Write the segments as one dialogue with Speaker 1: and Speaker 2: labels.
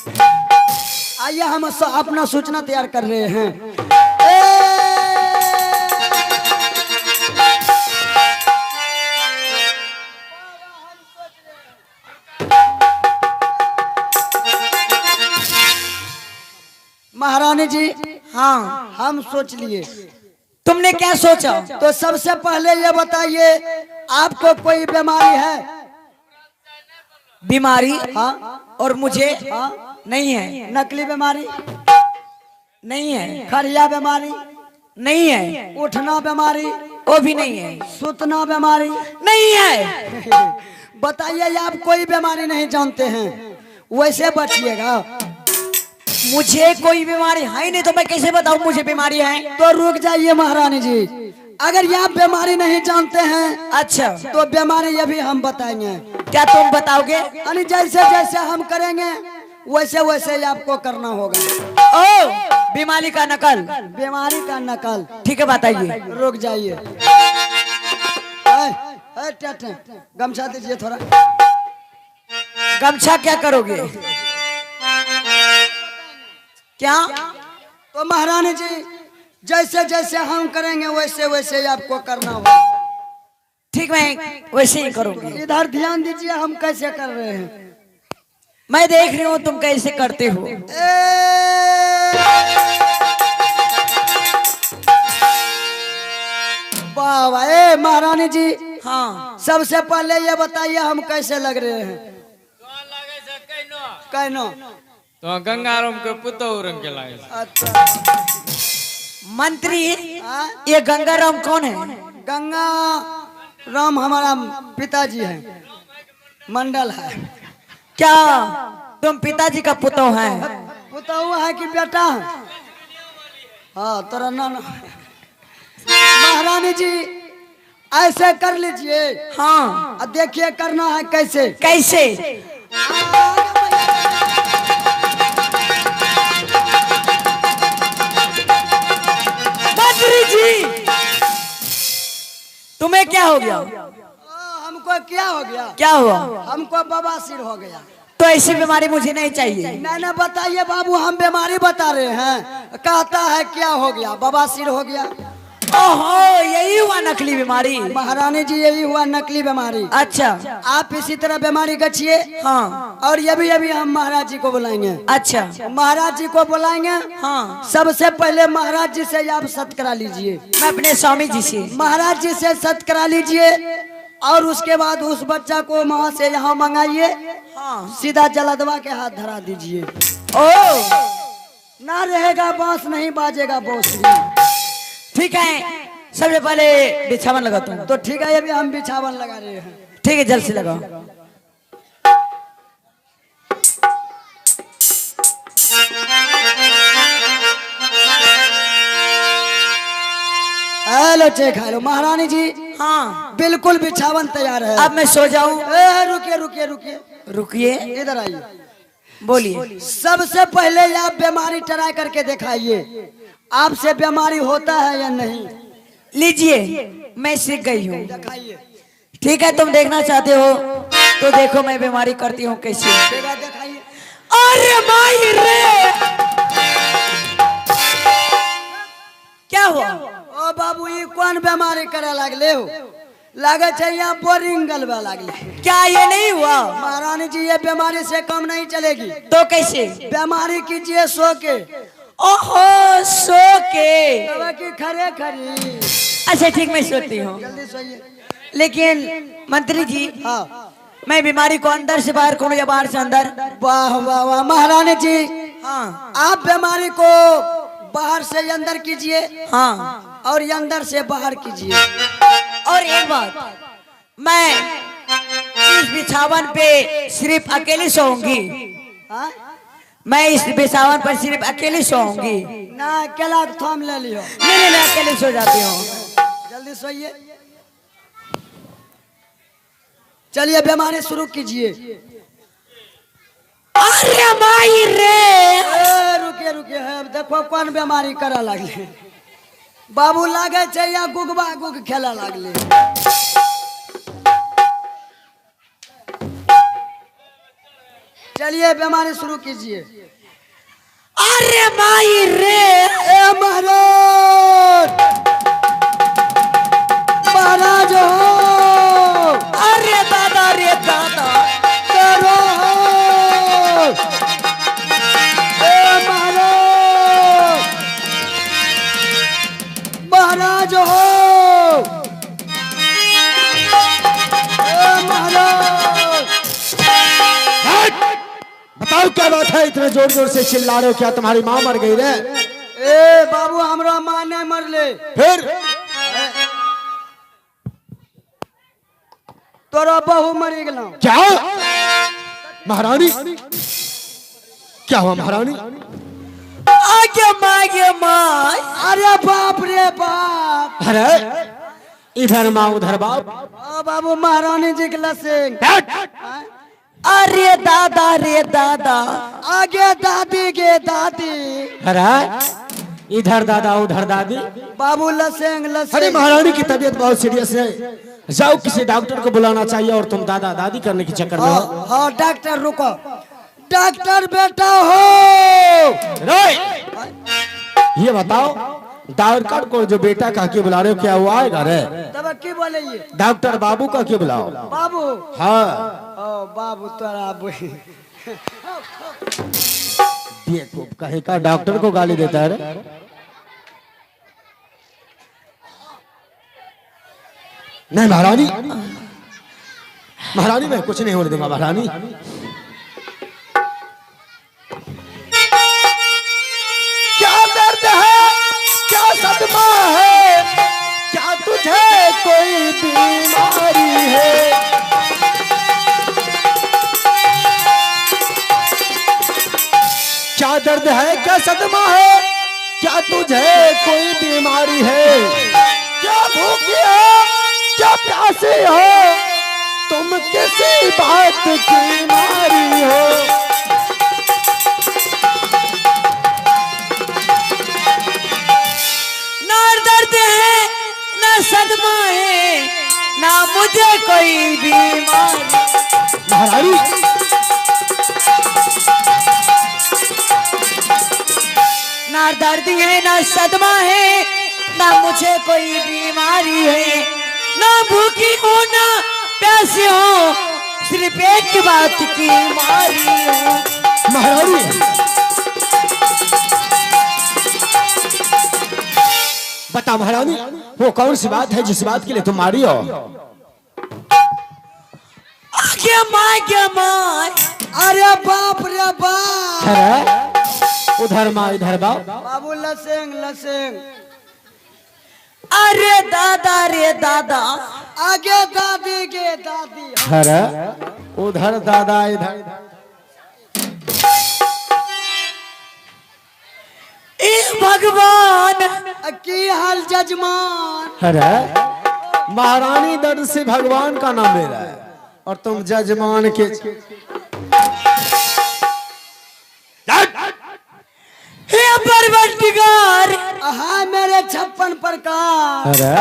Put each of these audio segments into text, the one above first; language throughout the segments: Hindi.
Speaker 1: आइए हम अपना सूचना तैयार कर रहे हैं। महारानी जी,
Speaker 2: हाँ,
Speaker 1: हम सोच लिए।
Speaker 2: तुमने क्या सोचा?
Speaker 1: तो सबसे पहले ये बताइए, आपको कोई बीमारी है?
Speaker 2: बीमारी?
Speaker 1: हाँ।
Speaker 2: और मुझे?
Speaker 1: हाँ।
Speaker 2: नहीं है।
Speaker 1: नकली बीमारी?
Speaker 2: नहीं है।
Speaker 1: खरिया बीमारी?
Speaker 2: नहीं है।
Speaker 1: उठना बीमारी?
Speaker 2: वो भी नहीं है।
Speaker 1: सुतना बीमारी?
Speaker 2: नहीं है।
Speaker 1: बताइए, आप कोई बीमारी नहीं जानते हैं, वैसे बचिएगा।
Speaker 2: मुझे कोई बीमारी है नहीं तो मैं कैसे बताऊं मुझे बीमारी है?
Speaker 1: तो रुक जाइए महारानी जी, अगर ये आप बीमारी नहीं जानते हैं,
Speaker 2: अच्छा,
Speaker 1: तो बीमारी ये भी हम बताएंगे।
Speaker 2: क्या तुम बताओगे?
Speaker 1: यानी जैसे जैसे हम करेंगे वैसे वैसे ही आपको करना होगा।
Speaker 2: ओ, बीमारी का नकल?
Speaker 1: बीमारी का नकल?
Speaker 2: ठीक है, बताइए।
Speaker 1: रुक जाइए, गमछा दीजिए थोड़ा।
Speaker 2: गमछा क्या करोगे? क्या?
Speaker 1: तो महारानी जी, जैसे जैसे हम करेंगे वैसे वैसे ही आपको करना होगा।
Speaker 2: ठीक, मैं वैसे ही करूंगी।
Speaker 1: इधर ध्यान दीजिए, हम कैसे कर रहे हैं।
Speaker 2: मैं देख रही हूँ तुम कैसे करते हो।
Speaker 1: वाह वाह महारानी जी,
Speaker 2: हाँ,
Speaker 1: सबसे पहले ये बताइए हम कैसे लग रहे हैं। कहनो
Speaker 3: तो गंगाराम के पुतो रंग के लागे।
Speaker 1: अच्छा,
Speaker 2: मंत्री,
Speaker 1: हाँ?
Speaker 2: ये गंगाराम कौन है?
Speaker 1: गंगा राम हमारा पिताजी है, मंडल है।
Speaker 2: क्या तुम पिताजी का पुतो है?
Speaker 1: पुतहु है कि बेटा? हाँ, तोरा नाना। महारानी जी, ऐसे कर लीजिए।
Speaker 2: हाँ,
Speaker 1: अब देखिए करना है कैसे।
Speaker 2: कैसे? मंत्री जी, तुम्हें क्या हो गया?
Speaker 1: हमको क्या हो गया?
Speaker 2: क्या हुआ?
Speaker 1: हमको बवासीर हो गया।
Speaker 2: तो ऐसी बीमारी मुझे नहीं चाहिए।
Speaker 1: मैंने बताइए बाबू, हम बीमारी बता रहे हैं, कहता है क्या हो गया? बवासीर हो गया।
Speaker 2: ओहो, यही हुआ नकली बीमारी?
Speaker 1: महारानी जी, यही हुआ नकली बीमारी।
Speaker 2: अच्छा,
Speaker 1: आप इसी तरह बीमारी गचिए।
Speaker 2: हाँ,
Speaker 1: और ये भी हम महाराज जी को बुलाएंगे।
Speaker 2: अच्छा,
Speaker 1: महाराज जी को बुलाएंगे।
Speaker 2: हाँ,
Speaker 1: सबसे पहले महाराज जी से आप सत्य करा लीजिए।
Speaker 2: मैं अपने स्वामी जी से।
Speaker 1: महाराज जी से सत्य करा लीजिए, और उसके बाद उस बच्चा को वहां से यहाँ मंगाइए।
Speaker 2: हाँ,
Speaker 1: सीधा जलदवा के हाथ धरा दीजिए।
Speaker 2: ओ,
Speaker 1: ना रहेगा बांस, नहीं बाजेगा बांसुरी।
Speaker 2: ठीक है, सबसे पहले बिछावन लगाता हूँ।
Speaker 1: तो ठीक है, ये भी हम बिछावन लगा रहे हैं।
Speaker 2: ठीक है, जल्द से लगाओ।
Speaker 1: हेलो, चेक हेलो महारानी जी।
Speaker 2: हाँ,
Speaker 1: बिल्कुल बिछावन तैयार है।
Speaker 2: अब मैं सो जाऊं?
Speaker 1: रुकिए रुकिए रुकिए,
Speaker 2: रुकिए,
Speaker 1: इधर आइए।
Speaker 2: बोलिए।
Speaker 1: सबसे पहले आप बीमारी ट्राई करके दिखाइए, आपसे बीमारी होता है या नहीं।
Speaker 2: लीजिए, मैं सीख गई हूँ।
Speaker 1: दिखाइए।
Speaker 2: ठीक है, तुम देखना चाहते हो तो देखो मैं बीमारी करती हूँ कैसे।
Speaker 1: दिखाइए।
Speaker 2: अरे माई रे, क्या हुआ?
Speaker 1: ओ बाबू, ये कौन बीमारी करे लगले हो? लागे यहाँ बोरिंग गलबा लगले।
Speaker 2: क्या ये नहीं हुआ?
Speaker 1: महारानी जी, ये बीमारी से कम नहीं चलेगी।
Speaker 2: तो कैसे?
Speaker 1: बीमारी कीजिए सो के।
Speaker 2: ओहो, सो के?
Speaker 1: दवा की खरे खरी।
Speaker 2: अच्छा ठीक, मैं सोती हूँ।
Speaker 1: जल्दी सोइए।
Speaker 2: लेकिन मंत्री जी,
Speaker 1: हाँ,
Speaker 2: मैं बीमारी को अंदर से बाहर करूँ या बाहर से अंदर?
Speaker 1: वाह वाह वाह महारानी जी,
Speaker 2: हाँ,
Speaker 1: आप बीमारी को बाहर से अंदर कीजिए,
Speaker 2: हाँ,
Speaker 1: और अंदर से बाहर कीजिए।
Speaker 2: और एक बात, मैं इस बिछावन पे सिर्फ अकेली सोऊंगी।
Speaker 1: हाँ?
Speaker 2: मैं इस बिछावन पर सिर्फ अकेली सोऊंगी।
Speaker 1: ना, अकेला थम ले लियो।
Speaker 2: नहीं नहीं, मैं अकेले सो जाती हूँ।
Speaker 1: जल्दी सोइए। चलिए बीमारी शुरू कीजिए।
Speaker 2: अरे माई रे,
Speaker 1: रुकिए रुकिए, है देखो कौन बीमारी करा लगले। बाबू लागे छै या गुगबा गुग खेला लगले। चलिए बीमारी शुरू कीजिए।
Speaker 2: अरे माई रे
Speaker 1: ए महाराज, महाराज हो।
Speaker 2: अरे दादा रे दादा
Speaker 1: करो ए महाराज, महाराज हो। ए महाराज,
Speaker 4: बताओ क्या बात है, इतने जोर जोर से चिल्ला रहे हो? क्या तुम्हारी माँ मर गई रे?
Speaker 1: ए बाबू हमरा माँ ने मरले,
Speaker 4: फिर
Speaker 1: तोरा बहू मरी गेलो।
Speaker 4: क्या महारानी? क्या हुआ महारानी?
Speaker 2: आगे मागे माय।
Speaker 1: अरे बाप रे बाप।
Speaker 4: अरे इधर माँ उधर बाप।
Speaker 1: ओ बाबू महारानी जी के लसिंग।
Speaker 2: अरे दादा रे दादा
Speaker 1: आगे दादी के दादी।
Speaker 4: अरे इधर दादा उधर दादी।
Speaker 1: बाबू लसिंग
Speaker 4: अरे
Speaker 1: लसिंग।
Speaker 4: महारानी की तबीयत बहुत सीरियस है, जाओ किसी डॉक्टर को बुलाना चाहिए और तुम दादा दादी करने के चक्कर में हो।
Speaker 1: हाँ डॉक्टर रुको, डॉक्टर बेटा हो।
Speaker 4: ये बताओ डॉक्टर को जो बेटा कह के बुला रहे हो, क्या वो आएगा रे?
Speaker 1: तब की बोले ये
Speaker 4: डॉक्टर बाबू कह के बुलाओ।
Speaker 1: बाबू।
Speaker 4: हाँ
Speaker 1: ओ बाबू तोरा बुही।
Speaker 4: बेवकूफ कहे का डॉक्टर को गाली देता है रे? नहीं महारानी, महारानी मैं कुछ नहीं होने दूंगा महारानी। क्या दर्द है, क्या सदमा है, क्या तुझे कोई बीमारी है? क्या दर्द है, क्या सदमा है, क्या तुझे कोई बीमारी है? क्या भूखी हो, क्या प्यासी हो, तुम किसी बात की मारी हो?
Speaker 2: ना दर्द है ना सदमा है ना मुझे कोई बीमारी।
Speaker 4: महारानी
Speaker 2: ना दर्द है ना सदमा है ना मुझे कोई बीमारी है, ना भूखी हो ना प्यासी हो, सिर्फ एक बात की मारी हो।
Speaker 4: महारानी बता महारानी, वो कौन सी बात है जिस बात के लिए तुम मारी हो?
Speaker 2: आगे माय।
Speaker 1: अरे बाप रे बाप।
Speaker 4: अरे उधर माँ इधर बाप।
Speaker 1: बाबू लसिंग लसिंग।
Speaker 2: अरे दादा रे दादा
Speaker 1: आगे दादी के दादी।
Speaker 4: अरे उधर दादा इधर।
Speaker 2: ए भगवान
Speaker 1: की हाल जजमान।
Speaker 4: अरे महारानी दर्द से भगवान का नाम ले रहा है और तुम जजमान के।
Speaker 2: हे परवरदिगार।
Speaker 1: हाँ मेरे 56 प्रकार।
Speaker 4: अरे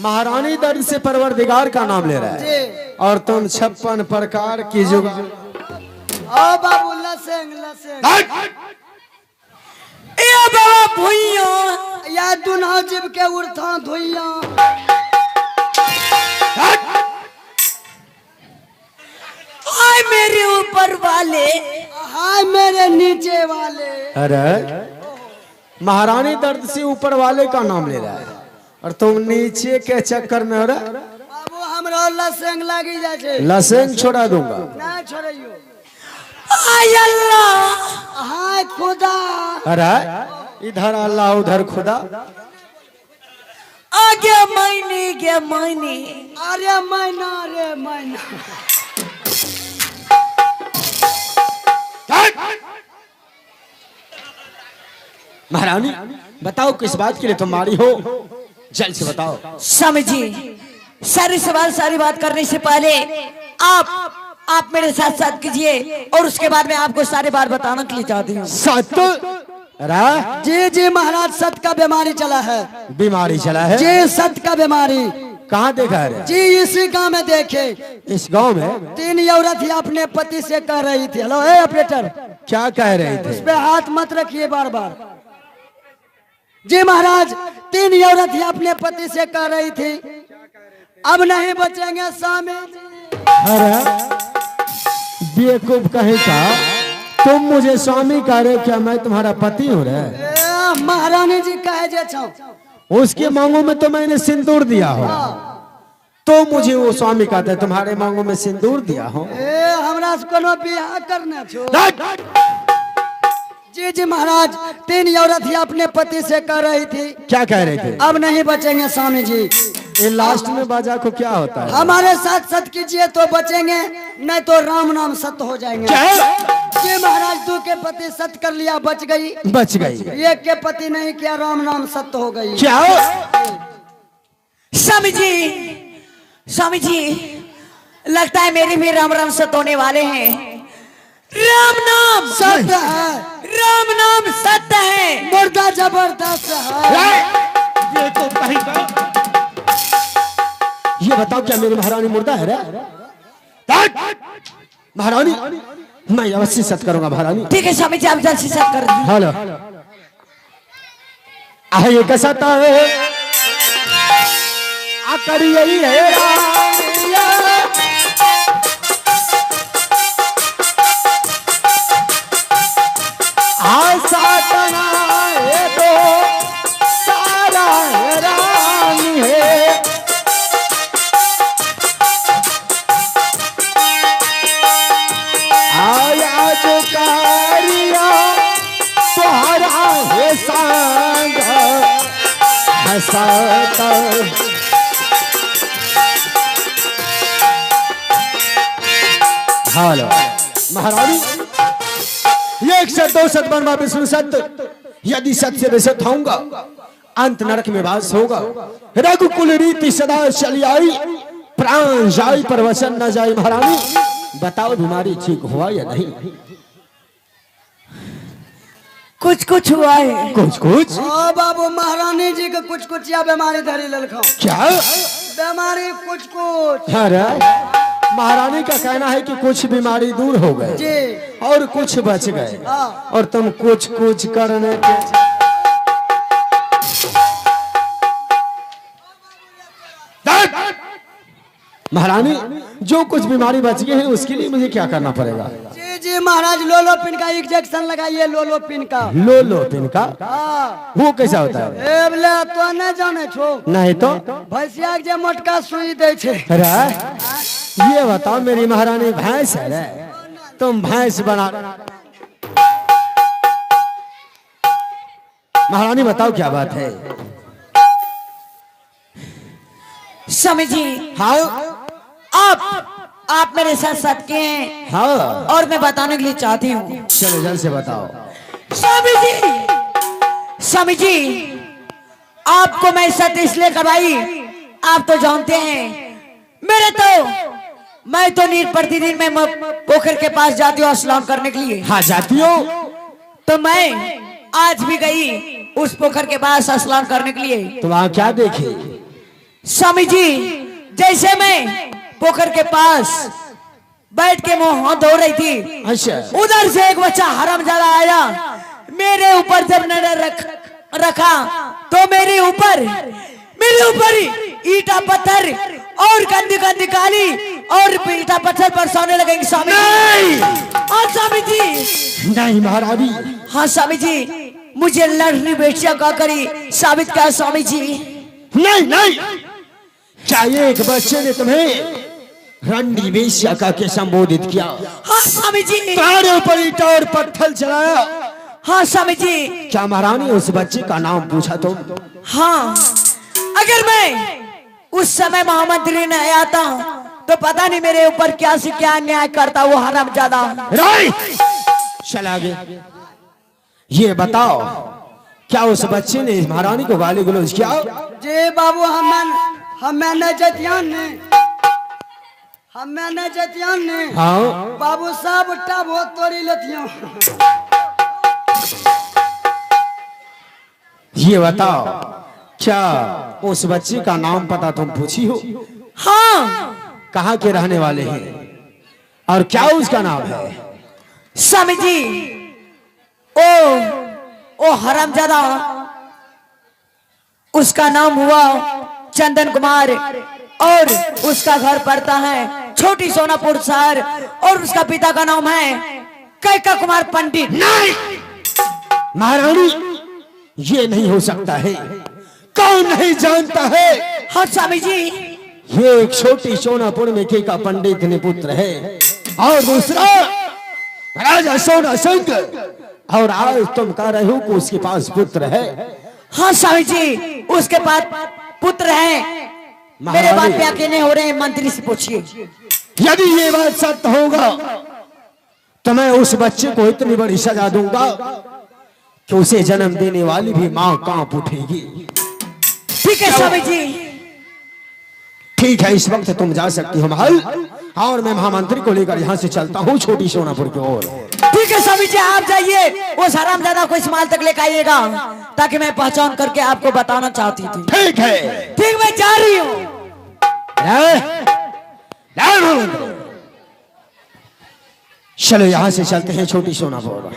Speaker 4: महारानी दर्द से परवरदिगार का नाम ले रहा है
Speaker 1: जी।
Speaker 4: और तुम 56 प्रकार की जुग।
Speaker 1: ओ बाबू लसिंग लसिंग।
Speaker 2: ए बाबा भुइया
Speaker 1: या दुन्हा जीव के उर्था धुइया।
Speaker 2: हाय मेरे ऊपर वाले।
Speaker 1: हाय मेरे नीचे वाले।
Speaker 4: अरे महारानी दर्द से ऊपर वाले का नाम ले रहा है और तुम नीचे के चक्कर में हो रहा।
Speaker 1: बाबू हमरा लसिंग लगी जाए छे।
Speaker 4: लसेंग छोड़ा दूंगा।
Speaker 1: ना छोड़ियो।
Speaker 2: हाय अल्लाह।
Speaker 1: हाय खुदा।
Speaker 4: अरे इधर अल्लाह उधर खुदा।
Speaker 2: आगे मैंने के मैंने।
Speaker 1: अरे मैना रे मैना।
Speaker 4: महारानी बताओ किस बात के लिए तुम मारी हो, जल्द से बताओ।
Speaker 2: समझिए सारे सवाल सारी बात करने से पहले आप मेरे साथ साथ कीजिए और उसके बाद मैं आपको सारे बात बताना के लिए चाहती हूँ।
Speaker 4: सत
Speaker 1: जी जी महाराज, सत का बीमारी चला है।
Speaker 4: बीमारी चला है।
Speaker 1: जी सत का बीमारी।
Speaker 4: कहाँ देखा है?
Speaker 1: जी इसी गांव में देखे।
Speaker 4: इस गांव में
Speaker 1: 3 औरत ही अपने पति से कह रही थी, हेलो ए ऑपरेटर,
Speaker 4: क्या कह रहे
Speaker 1: उस
Speaker 4: थे?
Speaker 1: पे हाथ मत रखिए बार बार। जी महाराज, 3 औरत ही अपने पति से कह रही थी, अब नहीं बचेंगे स्वामी जी।
Speaker 4: अरे बेवकूफ कहीं का, तुम मुझे स्वामी कह रहे, क्या मैं तुम्हारा पति हूँ रे?
Speaker 1: महारानी जी कहे जे छौ।
Speaker 4: उसके मांगों में तो मैंने सिंदूर दिया हो, तो मुझे वो स्वामी कहते हैं। तुम्हारे मांगों में सिंदूर दिया हो?
Speaker 1: हमरा से कोनो बियाह करना छो। जी जी महाराज, 3 औरत ही अपने पति से कह रही थी,
Speaker 4: क्या कह रहे थे?
Speaker 1: अब नहीं बचेंगे स्वामी जी।
Speaker 4: ये लास्ट में बाजा को क्या होता है?
Speaker 1: हमारे साथ सत कीजिए तो बचेंगे, नहीं तो राम नाम सत्य हो जाएंगे। जी महाराज, 2 के पति सत्य कर लिया, बच गई।
Speaker 4: बच गई।
Speaker 1: 1 के पति नहीं किया, राम नाम सत्य हो गई।
Speaker 4: क्या?
Speaker 2: स्वामी जी, स्वामी जी, लगता है मेरे भी राम राम सत्य होने वाले हैं। राम नाम
Speaker 1: सत्य है,
Speaker 2: राम नाम सत्य है।
Speaker 1: मुर्दा जबरदस्त है।
Speaker 4: ये तो कहीं का। ये बताओ, क्या मेरी महारानी मुर्दा है रे? महारानी, मैं अवश्य सत्य करूंगा महारानी।
Speaker 2: ठीक है स्वामी जी, आप जल्द से सत्य कर दीजिए।
Speaker 4: हेलो, ये कैसा था? करिए तो सारा रानी है। आया जो कारिया तोहरा है संग हंसाता। हेलो महारानी, 1 से 2 सत बनवा विष्णु सत्य, यदि सत्य से बेसत होऊंगा अंत नरक में वास होगा। रघुकुल रीति सदा चली आई, प्राण जाई पर वचन न जाई। महारानी बताओ, बीमारी ठीक हुआ या नहीं?
Speaker 2: कुछ कुछ हुआ है।
Speaker 4: कुछ कुछ?
Speaker 1: ओ बाबू, महारानी जी के कुछ कुछ या बीमारी धरी ललखा।
Speaker 4: क्या
Speaker 1: बीमारी कुछ कुछ?
Speaker 4: अरे महारानी का कहना है कि कुछ बीमारी दूर हो गए
Speaker 1: जी,
Speaker 4: और कुछ बच गए,
Speaker 1: हाँ।
Speaker 4: और तुम कुछ कुछ करने के। महारानी, जो कुछ बीमारी बच गई है उसके लिए मुझे क्या करना पड़ेगा?
Speaker 1: जी जी महाराज, लोलोपिन का इंजेक्शन लगाइए, लोलोपिन का।
Speaker 4: लोलोपिन का?
Speaker 1: हाँ।
Speaker 4: वो कैसा होता है?
Speaker 1: ए बोले तो नहीं जाने छो?
Speaker 4: नहीं तो?
Speaker 1: भैंसिया के जे मोटका सुई दे छे।
Speaker 4: अरे ये बताओ, मेरी महारानी भैंस है रे, तुम भैंस बना। महारानी बताओ क्या बात है?
Speaker 2: स्वामी जी,
Speaker 4: हाँ
Speaker 2: आप मेरे साथ सत्य के हैं,
Speaker 4: हाँ,
Speaker 2: और मैं बताने के लिए चाहती हूँ।
Speaker 4: चलो जल्द से बताओ।
Speaker 2: स्वामी जी, स्वामी जी, आपको मैं सत्य इसलिए करवाई, आप तो जानते हैं मैं तो नीर प्रतिदिन मैं पोखर के पास जाती हूँ स्नान करने के लिए।
Speaker 4: हाँ जाती हो?
Speaker 2: तो मैं आज भी गई उस पोखर के पास स्नान करने के लिए।
Speaker 4: तो वहाँ क्या देखे?
Speaker 2: स्वामी जी, जैसे मैं पोखर के पास बैठ के मुंह हाथ धो रही थी,
Speaker 4: अच्छा,
Speaker 2: उधर से एक बच्चा हरामजादा आया, मेरे ऊपर जब नजर रखा तो मेरे ऊपर ईटा पत्थर और गंदी गंदी काली और ईटा पत्थर बरसाने लगेंगे। स्वामी जी, हाँ स्वामी जी,
Speaker 4: नहीं महारानी।
Speaker 2: हाँ स्वामी जी, मुझे लड़नी बेटिया का करी साबित किया स्वामी जी।
Speaker 4: नहीं नहीं, चाहिए एक बच्चे ने तुम्हें रंडी वेश्या का के संबोधित किया।
Speaker 2: हाँ स्वामी जी,
Speaker 4: तुम्हारे ऊपर ईटा और पत्थर चलाया।
Speaker 2: हाँ स्वामी जी।
Speaker 4: क्या महारानी उस बच्चे का नाम पूछा तुम?
Speaker 2: हाँ, अगर मैं उस समय महामंत्री नहीं आता तो पता नहीं मेरे ऊपर क्या से क्या अन्याय करता वो हरामजादा।
Speaker 4: चला गया। ये बताओ, क्या उस बच्चे ने महारानी को गाली गलौज किया?
Speaker 1: जी बाबू, हमें न जतियान ने
Speaker 4: हाँ
Speaker 1: बाबू सब टब हो तोड़ी लतियों।
Speaker 4: ये बताओ, क्या उस बच्ची का नाम पता तुम पूछी हो?
Speaker 2: हाँ
Speaker 4: कहाँ के रहने वाले हैं और क्या उसका नाम है?
Speaker 2: स्वामी जी, ओ हरामजादा, उसका नाम हुआ चंदन कुमार और उसका घर पड़ता है छोटी सोनापुर शहर और उसका पिता का नाम है कैका कुमार पंडित।
Speaker 4: नहीं महारानी, ये नहीं हो सकता है। कौन नहीं जानता है?
Speaker 2: हाँ स्वामी जी,
Speaker 4: ये एक छोटी सोनापुर में केका पंडित ने पुत्र है और दूसरा राजा सोना सिंह, और आज तुम कह रहे हो कि उसके पास पुत्र है।
Speaker 2: हाँ स्वामी जी, उसके पास पुत्र है। मेरे बात पे यकीन हो रहे हैं, मंत्री से पूछिए।
Speaker 4: यदि ये बात सत्य होगा तो मैं उस बच्चे को इतनी बड़ी सजा दूंगा कि उसे जन्म देने वाली भी मां कांप उठेगी।
Speaker 2: ठीक है स्वामी जी।
Speaker 4: ठीक है, इस वक्त तुम जा सकती हो महल, और मैं महामंत्री को लेकर यहाँ से चलता हूँ छोटी सोनापुर की ओर।
Speaker 2: ठीक है स्वामी जी, आप जाइए, उस हरामजादा को इस माल तक लेकर आइएगा ताकि मैं पहचान करके आपको बताना चाहती थी।
Speaker 4: ठीक है,
Speaker 2: ठीक, मैं जा रही हूँ।
Speaker 4: चलो यहाँ से चलते हैं छोटी सोनापुर।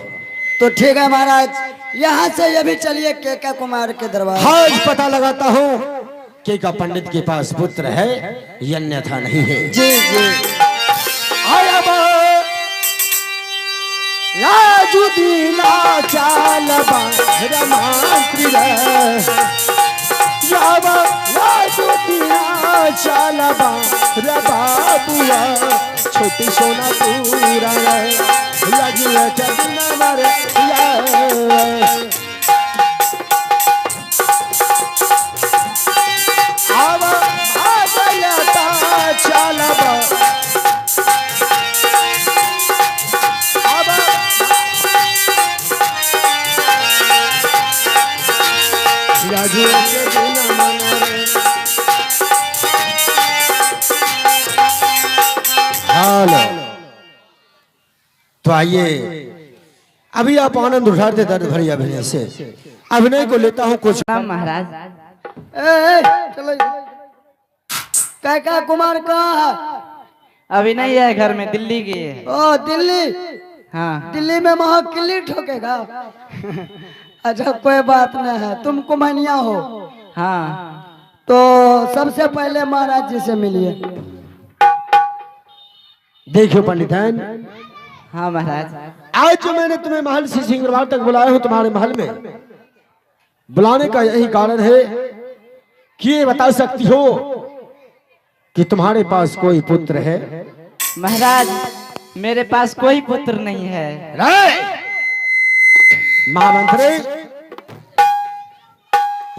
Speaker 1: तो ठीक है महाराज, यहाँ से ये भी चलिए केका कुमार के दरबार।
Speaker 4: आज पता लगाता हूँ केका पंडित के पास पुत्र है या अन्यथा नहीं है।
Speaker 1: जी जी।
Speaker 4: आया बा राजू दीना चाल बा रमांत्री रे, यावा राजू दीना चाल बा रे बाबुआ छोटी सोनापुर रे, लगिया चलना मरे या आवा आगलता चालबा आवा राजू के बिना मनरे। हेलो, तो आइए अभी आप आनंद उठाते दर्द भरी अभिनय से। अभिनय को लेता हूँ कुछ।
Speaker 2: महाराज,
Speaker 1: चलो। कैका कुमार कहाँ है?
Speaker 5: अभी नहीं है, घर में, दिल्ली की है।
Speaker 1: ओ दिल्ली।
Speaker 5: हाँ,
Speaker 1: दिल्ली में वहाँ किल्ली ठोकेगा। अच्छा कोई बात नहीं है, तुम कुम्हनिया हो
Speaker 5: हाँ।
Speaker 1: तो सबसे पहले महाराज जी से मिलिए।
Speaker 4: देखियो पंडितन,
Speaker 5: हाँ महाराज,
Speaker 4: आज जो मैंने तुम्हें महल से सिंगरवार तक बुलाया हूँ, तुम्हारे महल में बुलाने का यही कारण है कि ये बता सकती हो कि तुम्हारे पास कोई पुत्र है?
Speaker 5: महाराज मेरे पास कोई पुत्र नहीं है।
Speaker 4: महामंत्री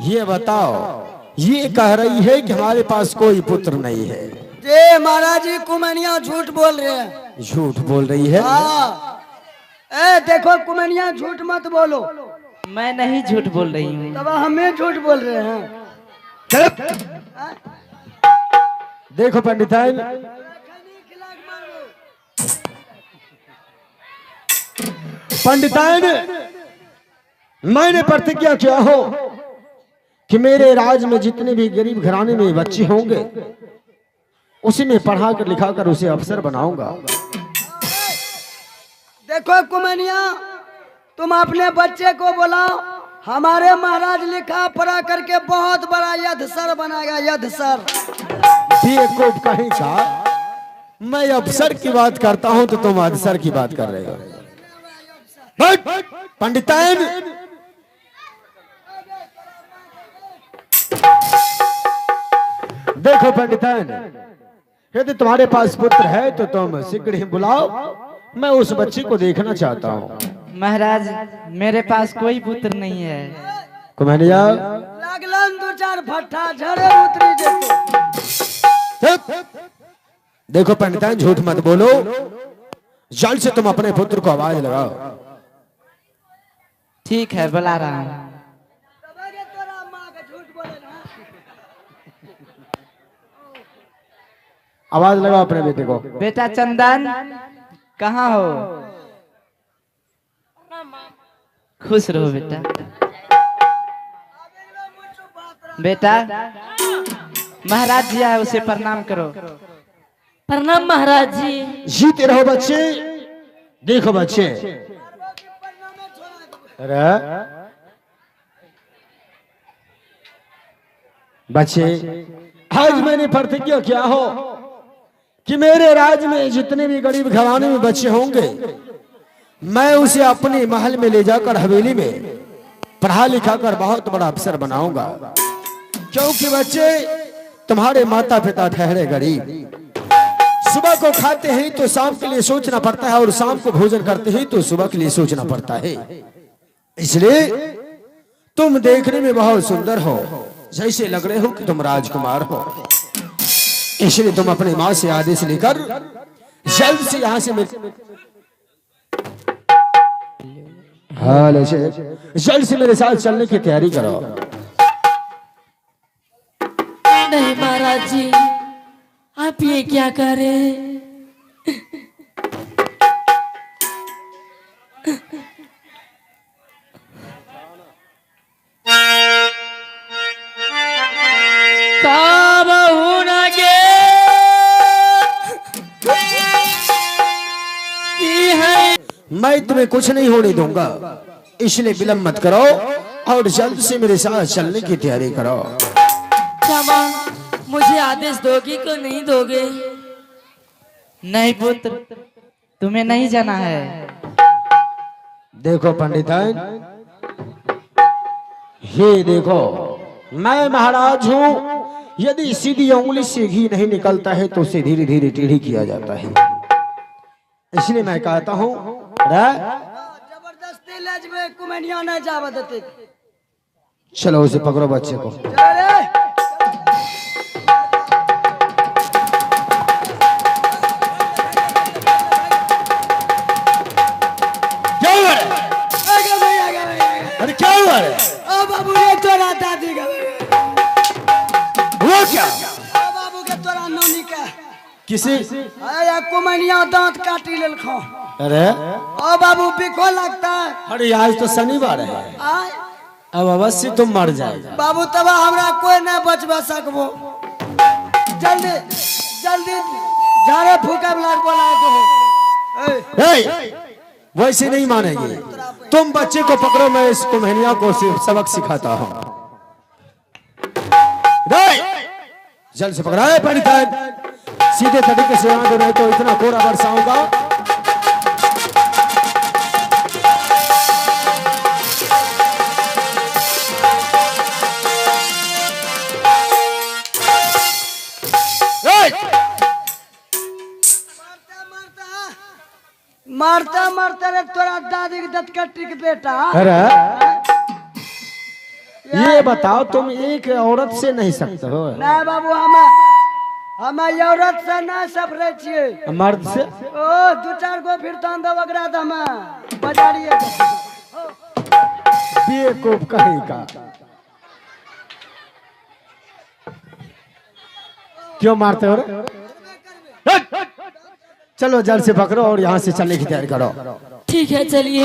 Speaker 4: ये बताओ, ये कह रही है कि हमारे पास कोई पुत्र नहीं है।
Speaker 1: जी महाराज जी कुम्हनिया झूठ बोल रहे हैं।
Speaker 4: झूठ बोल रही है?
Speaker 1: हाँ। देखो कुम्हनिया झूठ मत बोलो।
Speaker 5: मैं नहीं झूठ बोल रही हूँ।
Speaker 1: तब हमें झूठ बोल रहे हैं।
Speaker 4: देखो पंडिताइन, पंडिताइन मैंने प्रतिज्ञा किया हो कि मेरे राज में जितने भी गरीब घराने में बच्चे होंगे उसी में पढ़ा कर लिखा कर उसे अफसर बनाऊंगा।
Speaker 1: देखो कुम्हनिया, तुम अपने बच्चे को बुलाओ, हमारे महाराज लिखा पढ़ा करके बहुत बड़ा यद्धसर बनाएगा। यद्धसर
Speaker 4: देखो कहीं का मैं अफसर की बात करता हूं तो तुम अफसर की बात कर रहे हो। पंडिताइन देखो पंडिताइन, यदि तुम्हारे पास पुत्र है तो तुम शीघ्र ही बुलाओ, मैं उस बच्चे को देखना चाहता हूँ।
Speaker 5: महाराज मेरे पास कोई पुत्र नहीं है।
Speaker 4: कुम्हनिया
Speaker 1: लगलन दो चार फट्टा झड़े उतरी जेतो।
Speaker 4: देखो पंडिताइन झूठ मत बोलो, जल्द से तुम अपने पुत्र को आवाज लगाओ।
Speaker 5: ठीक है, बुला रहा हूँ।
Speaker 4: आवाज लगाओ अपने बेटे को।
Speaker 5: बेटा चंदन कहाँ हो? खुश रहो बेटा। बेटा महाराज जी आए, उसे प्रणाम करो।
Speaker 2: प्रणाम महाराज जी।
Speaker 4: जीते रहो बच्चे। देखो बच्चे, अरे बच्चे, आज मैंने प्रतिज्ञा किया हो कि मेरे राज्य में जितने भी गरीब घराने में बच्चे होंगे, मैं उसे अपने महल में ले जाकर हवेली में पढ़ा लिखा कर बहुत बड़ा अफसर बनाऊंगा। क्योंकि बच्चे, तुम्हारे माता पिता ठहरे गरीब, सुबह को खाते हैं तो शाम के लिए सोचना पड़ता है, और शाम को भोजन करते हैं तो सुबह के लिए सोचना पड़ता है। इसलिए तुम देखने में बहुत सुंदर हो, जैसे लग रहे हो कि तुम राजकुमार हो। इसलिए तुम अपनी माँ से आदेश लेकर जल्द से यहाँ से जल्द से मेरे साथ चलने की तैयारी करो।
Speaker 2: नहीं महाराज जी, आप ये क्या कर रहे हैं?
Speaker 4: मैं तुम्हें कुछ नहीं होने दूंगा, इसलिए विलंब मत करो और जल्द से मेरे साथ चलने की तैयारी करो।
Speaker 2: क्षमा, मुझे आदेश दोगे को नहीं दोगे?
Speaker 5: नहीं पुत्र, तुम्हें नहीं जाना है।
Speaker 4: देखो पंडिताइन, ये देखो, मैं महाराज हूँ। यदि सीधी उंगली से घी नहीं निकलता है तो उसे धीरे धीरे टेढ़ी किया जाता है। इसलिए मैं कहता हूँ
Speaker 1: जबरदस्ती लेज में कुमेनिया नहीं जावा देते।
Speaker 4: चलो उसे पकड़ो बच्चे को। अरे क्या हुआ है?
Speaker 1: ओ बाबू, ये तोरा दादी का
Speaker 4: वो क्या?
Speaker 1: ओ बाबू के तोरा नौनी का
Speaker 4: किसी?
Speaker 1: अरे कुमेनिया दांत काटी लेल खो।
Speaker 4: अरे
Speaker 1: ओ बाबू, बिको लगता है।
Speaker 4: अरे आज तो शनिवार है,
Speaker 1: आय
Speaker 4: अब अवश्य तुम मर जाएगा।
Speaker 1: बाबू, तब हमरा कोई नहीं बचवा सकबो। जल्दी जल्दी झाड़े फूके वाला बोला
Speaker 4: ए, वैसे नहीं मानेंगे। तुम बच्चे को पकड़ो, मैं इस कुम्हनिया को सबक सिखाता हूँ। जल्द से पकड़ा है पंडित, सीधे तरीके से आगे, नहीं तो इतना कोरा बरसाऊंगा।
Speaker 1: मारता मारता रे तोरा दादी के दतकट्टी के बेटा।
Speaker 4: अरे ये बताओ, तुम एक औरत से नहीं सकते हो?
Speaker 1: नहीं बाबू, हम औरत से नहीं सफरे छिए,
Speaker 4: मर्द से।
Speaker 1: ओ दू चार गो फिर तान दो वगैरह तो हम बजारिए
Speaker 4: बेवकूफ कहीं का। क्यों मारते हो रे? चलो जल्द से पकड़ो और यहाँ से चलने की तैयारी करो।
Speaker 2: ठीक है, चलिए।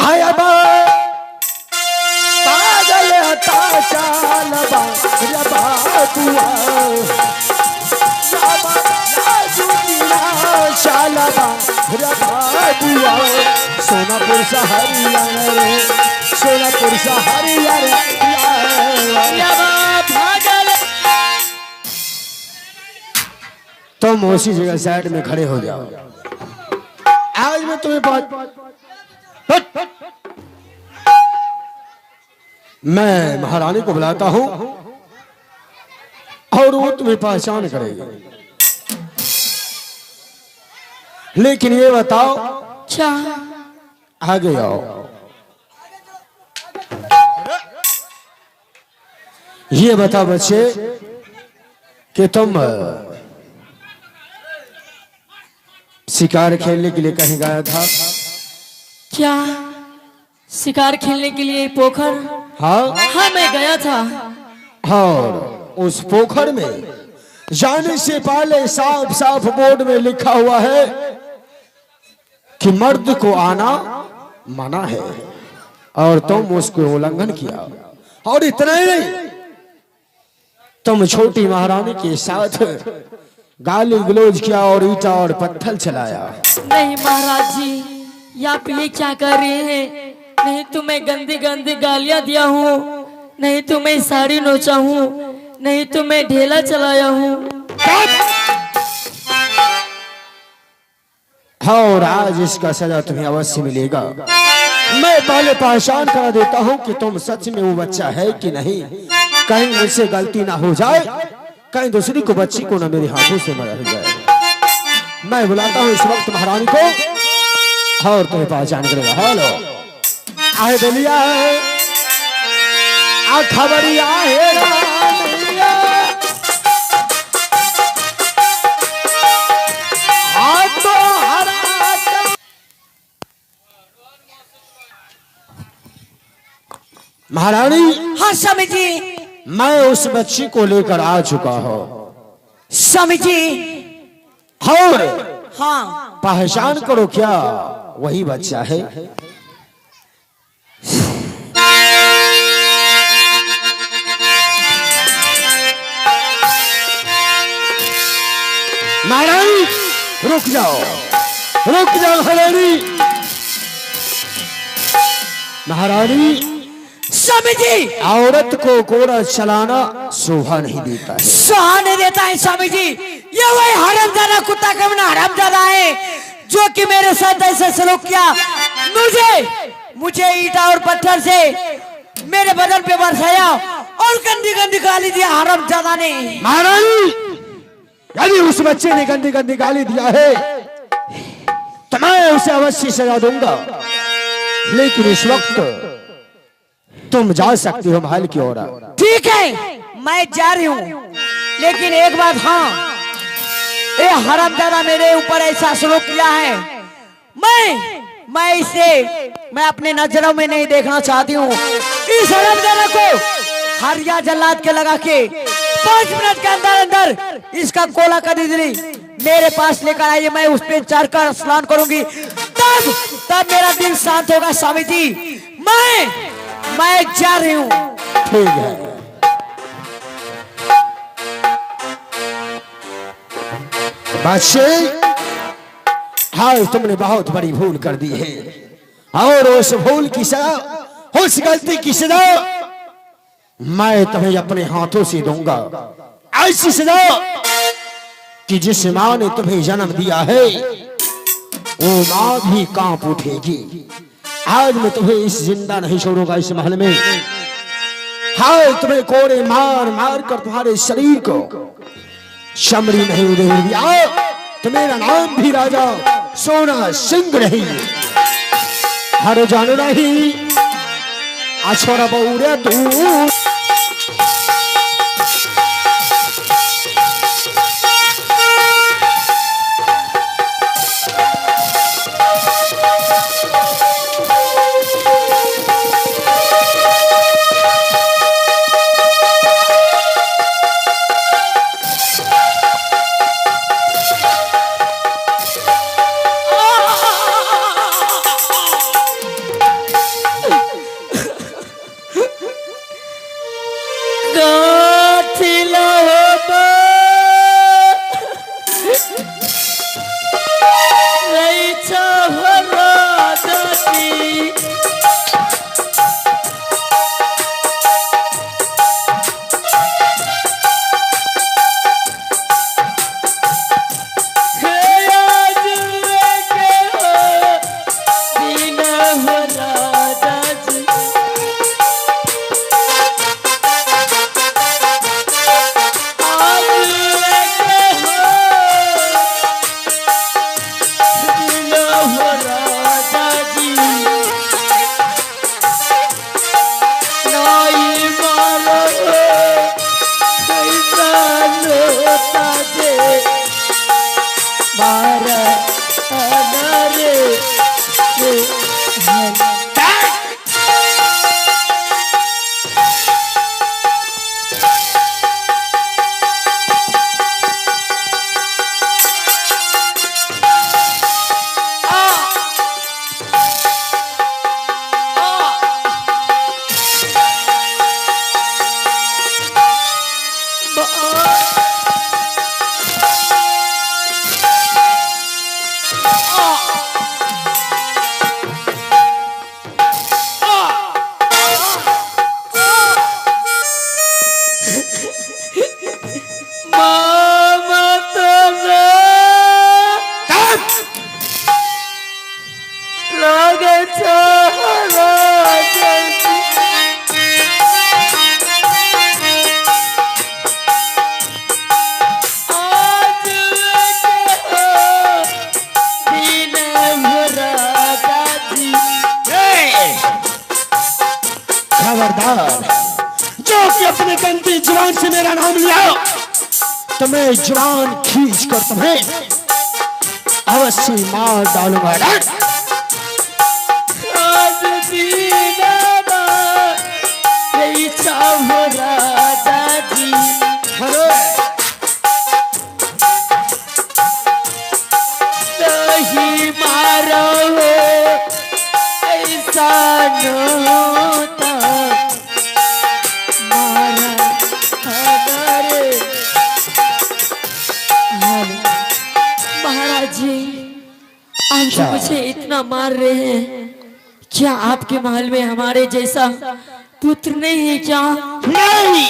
Speaker 4: सोनापुर से हरियाणा, सोनापुर से हरियाणा। तुम उसी जगह साइड में खड़े हो जाओ। आज मैं तुम्हें मैं महारानी को बुलाता हूं और वो तुम्हें पहचान करेगी। लेकिन ये बताओ,
Speaker 2: क्या?
Speaker 4: आगे आओ। ये बताओ बच्चे कि तुम शिकार खेलने के लिए कहीं गया था?
Speaker 2: क्या शिकार खेलने के लिए पोखर?
Speaker 4: हाँ,
Speaker 2: मैं गया था।
Speaker 4: और उस पोखर में जाने से पहले साफ साफ बोर्ड में लिखा हुआ है कि मर्द को आना मना है, और तुम उसको उल्लंघन किया। और इतना ही नहीं, तुम छोटी महारानी के साथ गाली गलौज किया और ईटा और पत्थर चलाया।
Speaker 2: नहीं महाराज जी, ये आप ये क्या कर रहे हैं? नहीं तो मैं गंदी गंदी गालियां दिया हूँ, नहीं तो मैं साड़ी नोचा हूँ, नहीं तो मैं ढेला चलाया हूँ।
Speaker 4: हाँ, और आज इसका सजा तुम्हें अवश्य मिलेगा। मैं पहले पहचान करा देता हूँ कि तुम सच में वो बच्चा है कि नहीं, कहीं मुझसे गलती ना हो जाए, कहीं दूसरी को बच्ची को ना मेरे हाथों से मर जाए। मैं बुलाता हूँ इस वक्त महारानी को और तुम्हें पहचान करेगा। हेलो, आहे बलिया आ खबरिया है रानिया, तो महारानी।
Speaker 2: हाँ स्वामी जी।
Speaker 4: मैं उस बच्ची को लेकर आ चुका हूँ
Speaker 2: स्वामी जी।
Speaker 4: और
Speaker 2: हाँ,
Speaker 4: पहचान करो, क्या वही बच्चा है? महारानी रुक जाओ, रुक जाओ महारानी। महारानी,
Speaker 2: स्वामी जी,
Speaker 4: औरत को कोड़ा चलाना शोभा नहीं देता है।
Speaker 2: शोभा नहीं देता है स्वामी जी। ये वही हरामजादा कुत्ता कमीना हरामजादा है जो कि मेरे साथ ऐसा सलूक किया, मुझे ईटा और पत्थर से मेरे बदन पे बरसाया और गंदी गंदी गाली दिया हरामजादा ने।
Speaker 4: महारानी, यदि उस बच्चे ने गंदी गंदी गाली दिया है तो मैं उसे अवश्य सजा दूंगा, लेकिन इस वक्त तुम जा सकती हो महल की ओर।
Speaker 2: ठीक है, मैं जा रही हूँ, लेकिन एक बात, हाँ, ये हरामजादा मेरे ऊपर ऐसा सलूक किया है, मैं अपने नजरों में नहीं देखना चाहती हूँ। इस हरामजादा को हरिया जल्लाद के लगा के 5 मिनट के अंदर अंदर इसका कोला कर दीजिए, मेरे पास लेकर आइए, मैं उस पे चढ़कर स्नान करूंगी, तब मेरा दिल शांत होगा स्वामी जी। मैं जा रही हूँ।
Speaker 4: ठीक है, बादशाह, हाँ तुमने बहुत बड़ी भूल कर दी है, और उस भूल की सजा, उस गलती की सजा मैं तुम्हें अपने हाथों से दूंगा। ऐसी सजा कि जिस मां ने तुम्हें जन्म दिया है वो मां भी कांप उठेगी। आज मैं तुम्हें इस जिंदा नहीं छोड़ूंगा इस महल में। हाँ, तुम्हें कोड़े मार मार कर तुम्हारे शरीर को चमड़ी नहीं उधेड़ दिया तो मेरा नाम भी राजा सोना सिंह नहीं। हर जान नहीं छोड़ा बउरे तू। खबरदार, जो कि अपने गंदी जुबान से मेरा नाम लिया तो मैं जुबान खींच कर तुम्हें अवश्य मार डालूंगा।
Speaker 2: राजा जी नहीं मारो ऐसा नोता मारा हमारे महाराज जी, आप जो मुझे इतना मार रहे हैं, क्या आपके महल में हमारे जैसा पुत्र नहीं है क्या?
Speaker 4: नहीं,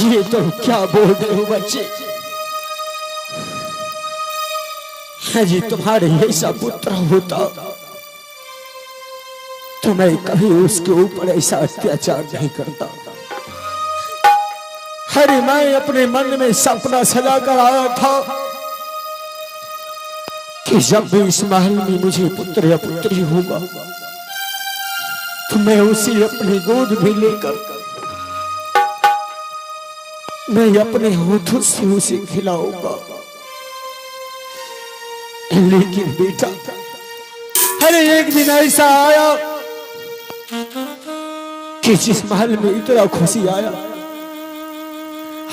Speaker 4: ये तो क्या बोल रहे हो बच्चे? यदि तुम्हारे ऐसा पुत्र होता तो मैं कभी उसके ऊपर ऐसा अत्याचार नहीं करता। अरे मैं अपने मन में सपना सजा कर आया था कि जब भी इस महल में मुझे पुत्र या पुत्री होगा तो मैं उसे अपनी गोद में लेकर मैं अपने हाथों से उसे खिलाऊंगा। लेकिन बेटा, अरे एक दिन ऐसा आया कि जिस महल में इतना खुशी आया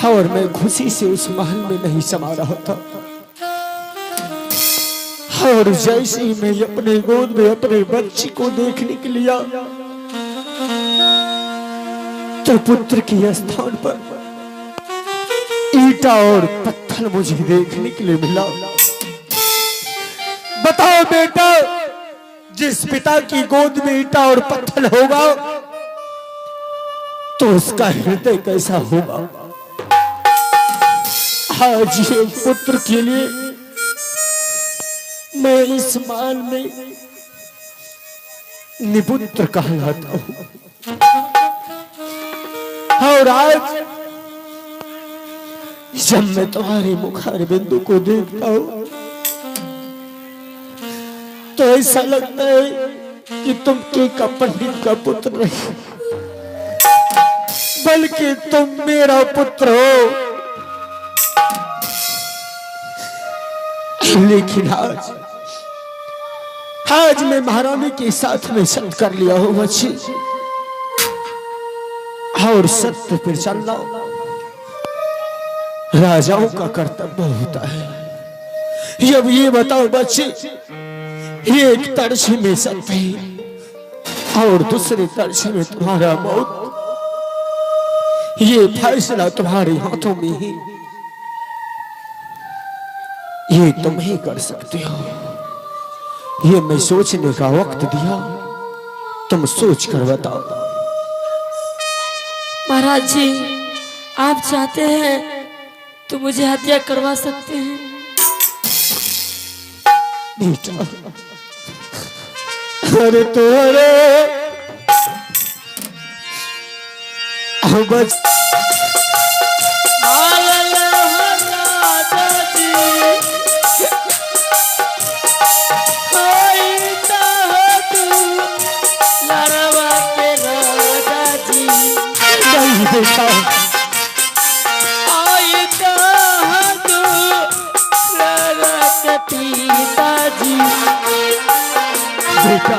Speaker 4: और मैं खुशी से उस महल में नहीं समा रहा था, और जैसे ही मैं अपने गोद में अपने बच्ची को देखने के लिए तो पुत्र के स्थान पर ईटा और पत्थर मुझे देखने के लिए मिला। बताओ बेटा, जिस पिता की गोद में ईटा और पत्थर होगा तो उसका हृदय कैसा होगा? आज ये पुत्र के लिए मैं इस माल में निपुत्र कहलाता हूं, और आज जब मैं तुम्हारे मुखार बिंदु को देखता हूं तो ऐसा लगता है कि तुम एक पंडित का पुत्र नहीं बल्कि तुम मेरा पुत्र हो। लेकिन आज मैं महारानी के साथ में सत्य कर लिया हूं बच्ची, और सत्य पर चलना राजाओं का कर्तव्य होता है। अब ये बताओ बच्चे, एक तरसी में सत्य है और दूसरे तरसी में तुम्हारा मौत, ये फैसला तुम्हारे हाथों में ही, ये तुम ही कर सकते हो। ये मैं सोचने का वक्त दिया, तुम सोच कर बताओ।
Speaker 2: महाराज जी, आप चाहते हैं तो मुझे हत्या करवा सकते हैं।
Speaker 4: बेटा, अरे तो अरे बस बेटा, बेटा,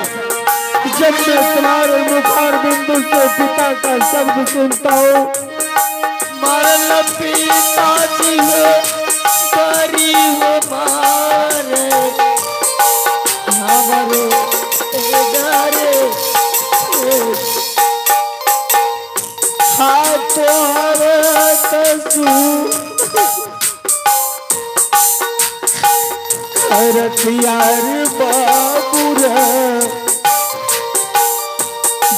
Speaker 4: जब मैं तुम्हारे मुखार बिंदु से पिता का शब्द सुनता हूँ,
Speaker 2: मरल पिताजी हो बरी हो मारे हमारे घरे
Speaker 4: हथियार बाबूरा।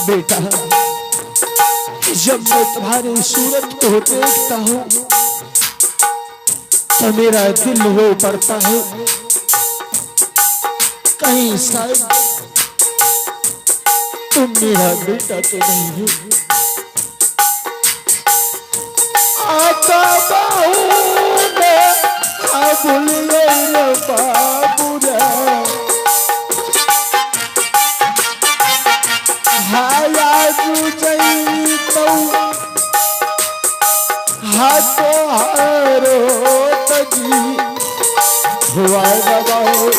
Speaker 4: बेटा, जब मैं तुम्हारी सूरत को देखता हूँ तो मेरा दिल हो पड़ता है कहीं शायद तुम मेरा बेटा तो नहीं हो। आका बाबूरा, बाबूरा, हाया तोहारो तजी हुआ दबाओ।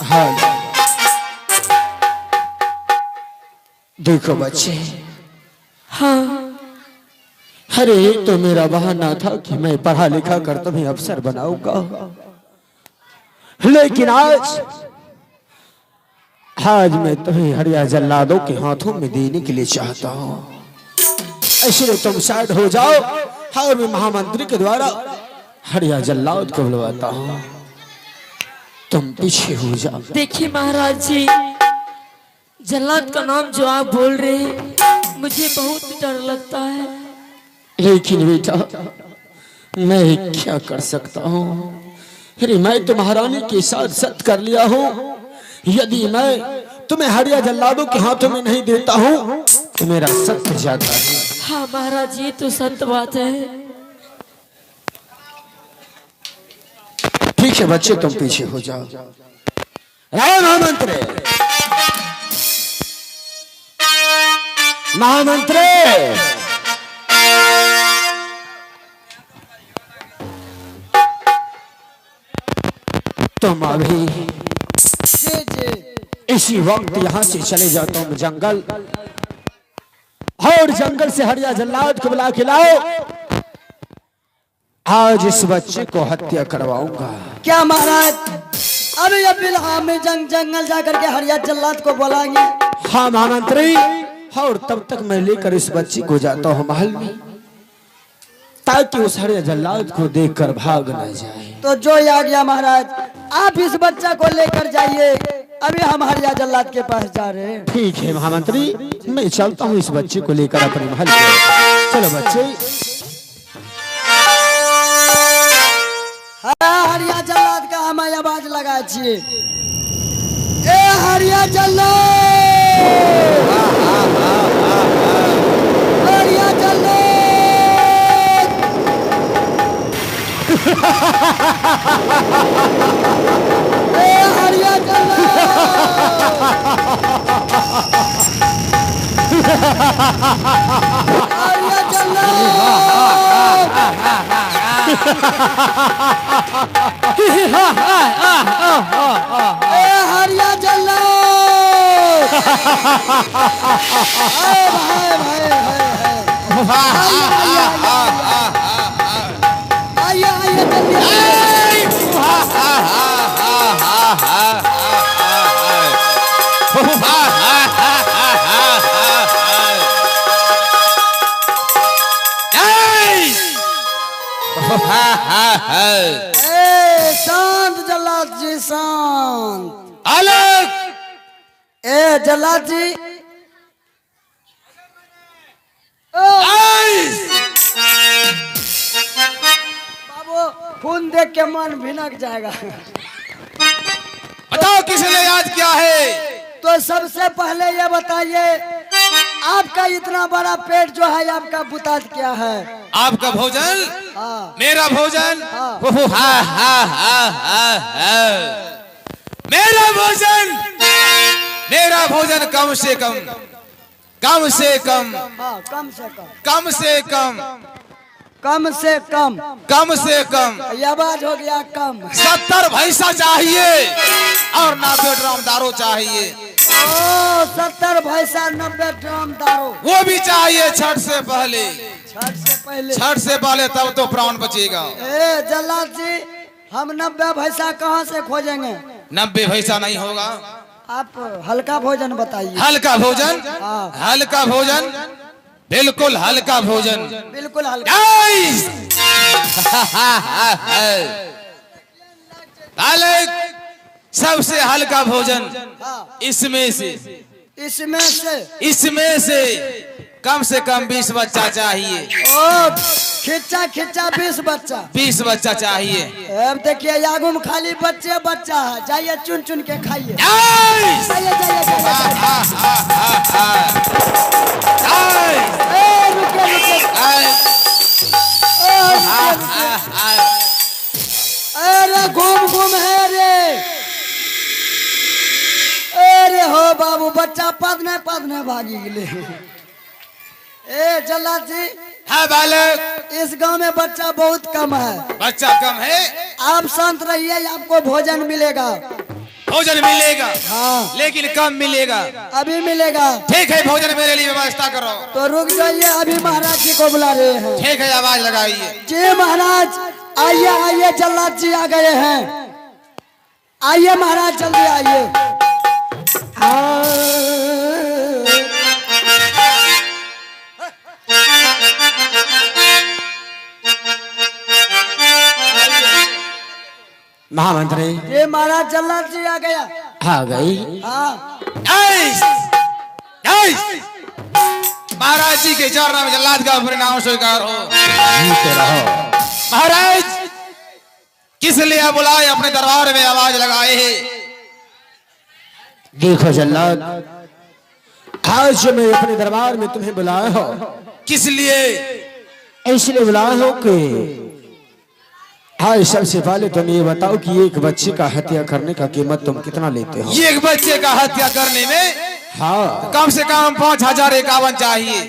Speaker 4: हाँ देखो बच्चे,
Speaker 2: हाँ
Speaker 4: अरे तो मेरा बहाना था कि मैं पढ़ा लिखा कर तुम्हें अफसर बनाऊंगा, लेकिन आज मैं तुम्हें हरिया जल्लादों के हाथों में देने के लिए चाहता हूँ। इसलिए तुम साइड हो जाओ और मैं महामंत्री के द्वारा हरिया जल्लाद को बुलवाता हूँ, तुम पीछे हो जाओ।
Speaker 2: देखिए महाराज जी, जल्लाद का नाम जो आप बोल रहे हैं मुझे बहुत डर लगता है।
Speaker 4: लेकिन बेटा मैं क्या कर सकता हूँ, अरे मैं तो महारानी के साथ सत्य कर लिया हूँ। यदि मैं तुम्हें हरिया जल्लादों के हाथों में नहीं देता हूँ तो मेरा सत्य जाता है।
Speaker 2: हाँ महाराज जी, तो सत्य बात है।
Speaker 4: ठीक है बच्चे, तुम पीछे हो जाओ। राम महामंत्री, महामंत्री, तुम अभी इसी वक्त यहाँ से चले जाओ, तुम जंगल, और जंगल से हरिया जल्लाद को बुला के लाओ। आज इस बच्चे को हत्या करवाऊंगा।
Speaker 1: क्या महाराज, अभी फिलहाल में जंगल जाकर के हरिया जल्लाद को बुलाएंगे?
Speaker 4: हाँ महामंत्री, और तब तक मैं लेकर इस बच्ची को जाता हूँ महल में, ताकि उस हरिया जल्लाद को देखकर भाग न जाए।
Speaker 1: तो जो आ गया महाराज, आप इस बच्चा को लेकर जाइए, अभी हम हरिया जल्लाद के पास जा रहे हैं।
Speaker 4: ठीक है महामंत्री, मैं चलता हूँ इस बच्चे को लेकर अपने महल में। चलो बच्चे।
Speaker 1: हाँ, हरिया जल्लाद का हम आवाज लगा छिए। ए हरिया जल्लाद, हरिया जल्लाद। ए हरिया जल्लाद, हरिया जल्लाद। ए हरिया जल्लाद। आइए शांत जल्लाद जी, शांत। अलग। ए जल्लाद जी, बाबू खून देख के मन भिनक जाएगा।
Speaker 6: बताओ किसने याद किया है?
Speaker 1: तो सबसे पहले ये बताइए, आपका इतना बड़ा पेट जो है, आपका बुतात क्या है?
Speaker 6: आपका भोजन?
Speaker 1: हाँ।
Speaker 6: मेरा भोजन?
Speaker 1: हाँ।
Speaker 6: मेरा भोजन, मेरा भोजन कम से कम, कम से कम,
Speaker 1: हाँ, कम से कम,
Speaker 6: कम से कम,
Speaker 1: कम से कम,
Speaker 6: कम से कम
Speaker 1: ये आवाज हो गया कम।
Speaker 6: 70 भैंसा चाहिए और 90 ड्राम दारू चाहिए।
Speaker 1: ओ 70 भैंसा 90 ड्राम दारू,
Speaker 6: वो भी चाहिए छठ से पहले।
Speaker 1: छठ से पहले?
Speaker 6: छठ से पहले तब तो प्राण बचेगा।
Speaker 1: ए जल्लाद जी, हम 90 भैंसा कहाँ से खोजेंगे?
Speaker 6: 90 भैंसा नहीं होगा।
Speaker 1: आप हल्का भोजन बताइए।
Speaker 6: हल्का भोजन?
Speaker 1: हाँ।
Speaker 6: हल्का भोजन, बिल्कुल हल्का भोजन।
Speaker 1: बिल्कुल हल्का।
Speaker 6: सबसे हल्का भोजन
Speaker 1: हाँ।
Speaker 6: इसमें से,
Speaker 1: इसमें से
Speaker 6: कम से कम 20 बच्चा चाहिए।
Speaker 1: ओ खिच्चा खिच्चा 20 बच्चा,
Speaker 6: 20 बच्चा चाहिए।
Speaker 1: अब देखिए आगू में खाली बच्चे बच्चा है, जाइए चुन चुन के खाइए। जाइए जाइए रुकिए अरे घूम घूम है रे, अरे हो बाबू, बच्चा पदने पदने भागी गए। ए जल्लाद जी,
Speaker 6: हाँ बालक,
Speaker 1: इस गांव में बच्चा बहुत कम है।
Speaker 6: बच्चा कम है,
Speaker 1: आप शांत रहिए, आपको भोजन मिलेगा।
Speaker 6: भोजन मिलेगा
Speaker 1: हाँ,
Speaker 6: लेकिन कम मिलेगा।
Speaker 1: अभी मिलेगा।
Speaker 6: ठीक है, भोजन मेरे लिए व्यवस्था करो।
Speaker 1: तो रुक जाइए, अभी महाराज जी को बुला रहे हैं।
Speaker 6: ठीक है, आवाज लगाइए।
Speaker 1: जी महाराज, आइए आइए, जल्लाद जी आ गए हैं। आइए महाराज, जल्दी आइए।
Speaker 4: महामंत्री
Speaker 1: ये महाराज, जल्लाद जी आ गया।
Speaker 4: आ गई।
Speaker 1: हाँ,
Speaker 6: महाराज जी के चरणों में जल्लाद का परिणाम स्वीकार हो।
Speaker 4: जीते रहो।
Speaker 6: महाराज, किस लिए बुलाए, अपने दरबार में आवाज लगाए है?
Speaker 4: देखो जल्लाद, आज मैं अपने दरबार में तुम्हें बुलाया हो।
Speaker 6: किस लिए?
Speaker 4: इसलिए बुलाया हो कि आज सबसे पहले तुम ये बताओ कि एक बच्चे का हत्या करने का कीमत तुम कितना लेते हो?
Speaker 6: एक बच्चे का हत्या करने में
Speaker 4: हाँ,
Speaker 6: कम से कम 5051 चाहिए।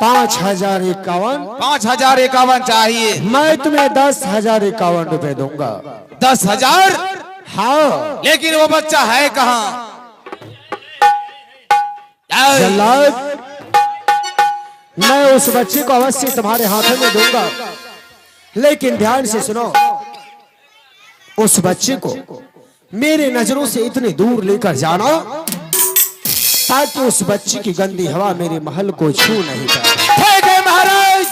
Speaker 4: 5051?
Speaker 6: 5051 चाहिए।
Speaker 4: मैं तुम्हें 10,051 रुपए दूंगा।
Speaker 6: 10,000?
Speaker 4: हाँ।
Speaker 6: लेकिन वो बच्चा है कहाँ?
Speaker 4: जल्लाद, मैं उस बच्चे को अवश्य तुम्हारे हाथों में दूंगा, लेकिन ध्यान से सुनो, उस बच्चे को मेरे नजरों से इतने दूर लेकर जाना ताकि उस बच्चे की गंदी हवा मेरे महल को छू नहीं पाए।
Speaker 6: ठीक है महाराज,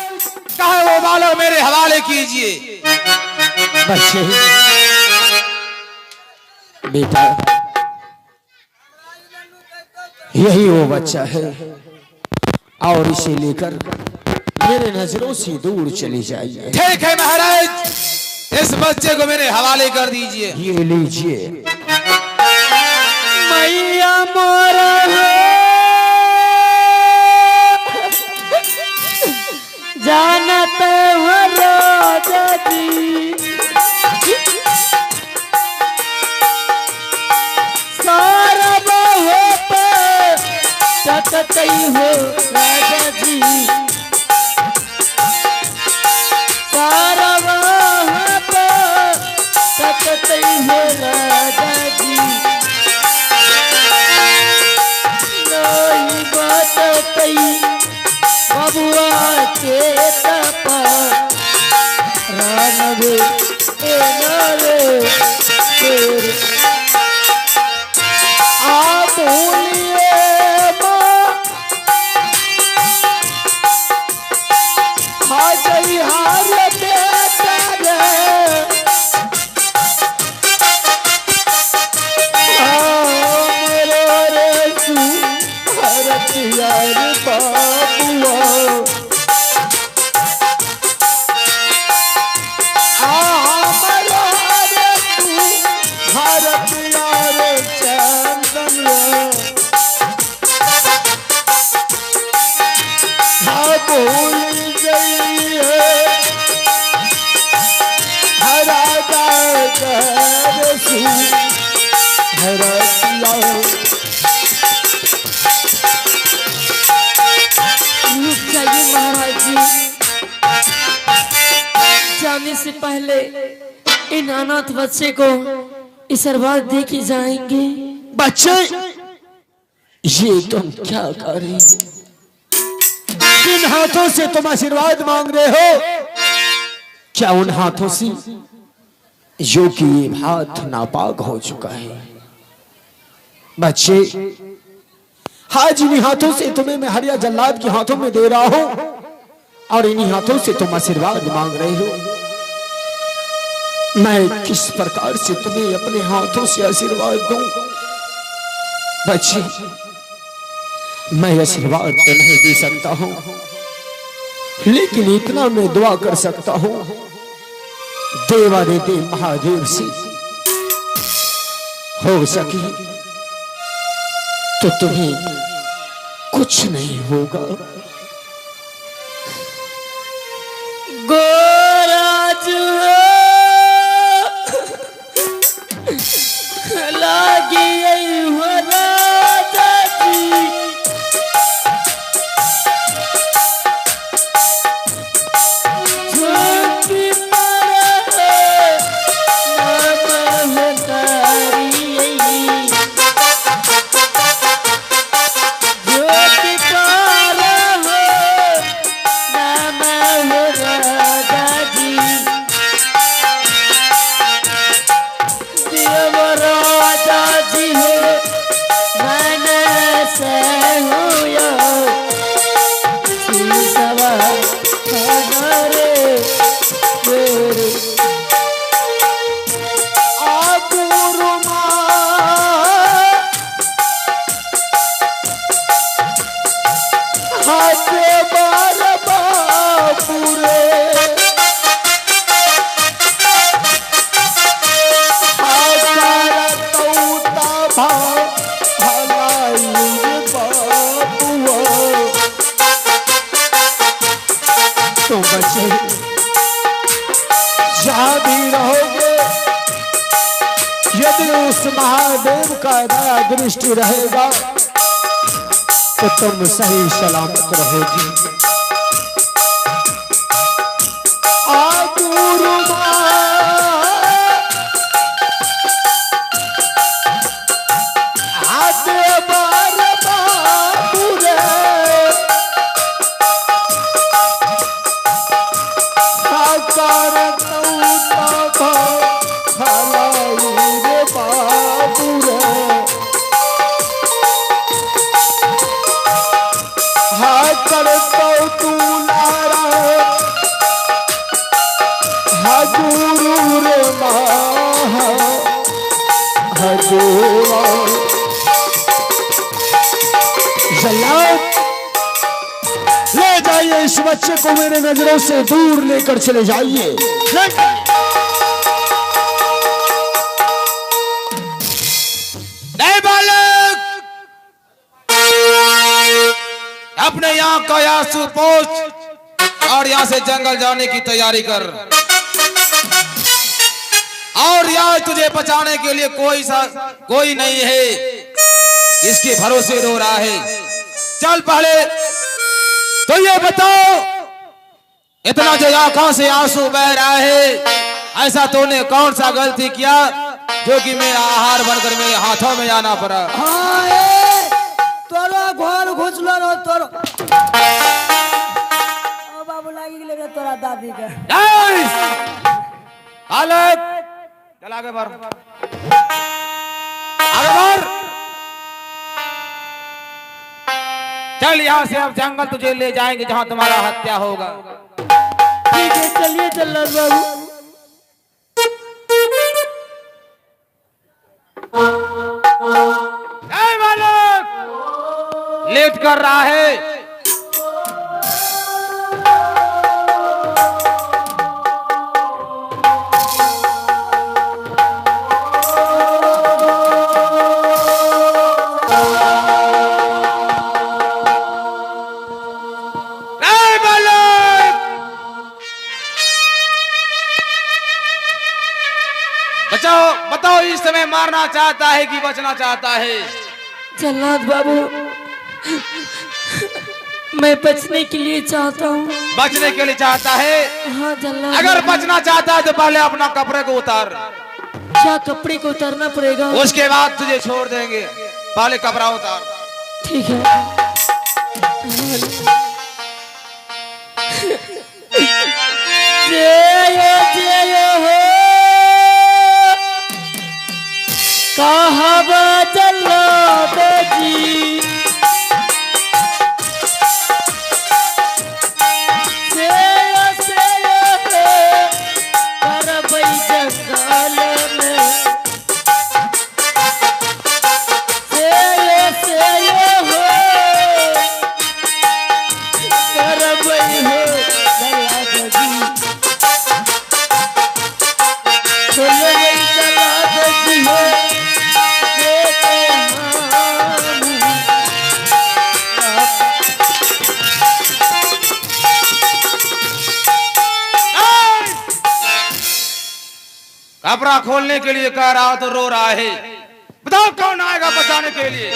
Speaker 6: कहे वो बालक मेरे हवाले कीजिए।
Speaker 4: बच्चे, बेटा, यही वो बच्चा है और इसे लेकर मेरे नजरों से दूर चली जाइए।
Speaker 6: ठीक है महाराज, इस बच्चे को मेरे हवाले कर दीजिए।
Speaker 4: ये लीजिए।
Speaker 2: मैया मोरा जानत हो राजा जी, सारा हो सकतई हो राजा जी, सारा सकतई हो राजा जी, नहीं बतई बबुआ के तपा रानवे ए नवे तेरे आ बोलिए माँ हाजई हार बेटा रे, मेरो रे तू हरत यार बाबुआ, मेरो रे तू हरत यार चंदन, हाँ भूल गई है हरा सू हरा चाहिए महाराज जी। जाने से पहले इन अनाथ बच्चे को आशीर्वाद दे के जाएंगे।
Speaker 4: बच्चे, ये तुम क्या कर रही हो? किन हाथों से तुम आशीर्वाद मांग रहे हो? क्या उन हाथों से जो कि ये हाथ नापाक हो चुका है? बच्चे, आज इन्हीं हाथों से तुम्हें मैं हरिया जल्लाद के हाथों में दे रहा हूं और इन्हीं हाथों से तुम आशीर्वाद मांग रहे हो। मैं किस प्रकार से तुम्हें अपने हाथों से आशीर्वाद दूं? बच्चे, मैं आशीर्वाद तो नहीं दे सकता हूं, लेकिन इतना मैं दुआ कर सकता हूं देवादिदेव महादेव से, हो सके तो तुम्हें कुछ नहीं होगा।
Speaker 2: गोराज लागी हो राजा जी,
Speaker 4: हलाई रे बाबुआ। तो बच्चे जहाँ भी रहोगे, यदि उस महादेव का दया दृष्टि रहेगा तो तुम सही सलामत रहोगी। ले जाइए इस बच्चे को, मेरे नजरों से दूर लेकर चले जाइए।
Speaker 6: नहीं बालक, अपने यहाँ का यासु पोछ और यहाँ से जंगल जाने की तैयारी कर। और यहाँ तुझे बचाने के लिए कोई नहीं है, इसके भरोसे रो रहा है। चल पहले तो ये बताओ, इतना जो आंखों से आंसू बह रहा है, ऐसा तूने कौन सा गलती किया जो कि मेरा आहार बनकर मेरे हाथों में आना पड़ा?
Speaker 1: हाँ, तोरा घर घुसलो रो तोरो बाबू लागी गेले रे तोरा दादी के।
Speaker 6: बालक चल आगे बढ़, आगे बढ़। चल यहाँ से अब जंगल तुझे ले जाएंगे जहाँ तुम्हारा हत्या होगा।
Speaker 1: ठीक है, चलिए चल बाबू।
Speaker 6: बालक लेट कर रहा है। बताओ इस समय मारना चाहता है कि बचना चाहता है?
Speaker 2: जल्लाद बाबू, मैं बचने के लिए चाहता हूँ।
Speaker 6: बचने के लिए चाहता है?
Speaker 2: हाँ जल्लाद।
Speaker 6: अगर बचना चाहता है तो पहले अपना कपड़े को उतार।
Speaker 2: क्या कपड़े को उतारना पड़ेगा?
Speaker 6: उसके बाद तुझे छोड़ देंगे, पहले कपड़ा उतार।
Speaker 2: ठीक है। कहावा जल्लाद जी
Speaker 6: कपड़ा खोलने के लिए कह रहा तो रो रहा है। बताओ कौन आएगा बचाने के लिए?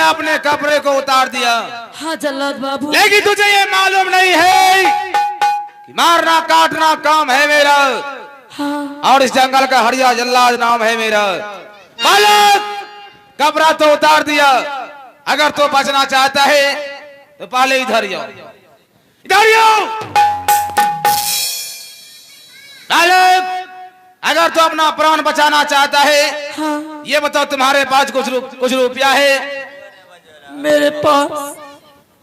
Speaker 6: अपने कपड़े को उतार दिया,
Speaker 2: हाँ जल्लाद बाबू।
Speaker 6: लेकिन तुझे ये मालूम नहीं है कि मारना काटना काम है मेरा,
Speaker 2: हाँ
Speaker 6: और इस जंगल का हरिया जल्लाद नाम है मेरा। बालक, कपड़ा तो उतार दिया, अगर तो बचना चाहता है तो पहले इधर जाओ, इधर आओ। बालक, अगर तो अपना प्राण बचाना चाहता है,
Speaker 2: हाँ
Speaker 6: ये बताओ तुम्हारे पास कुछ रुपया है?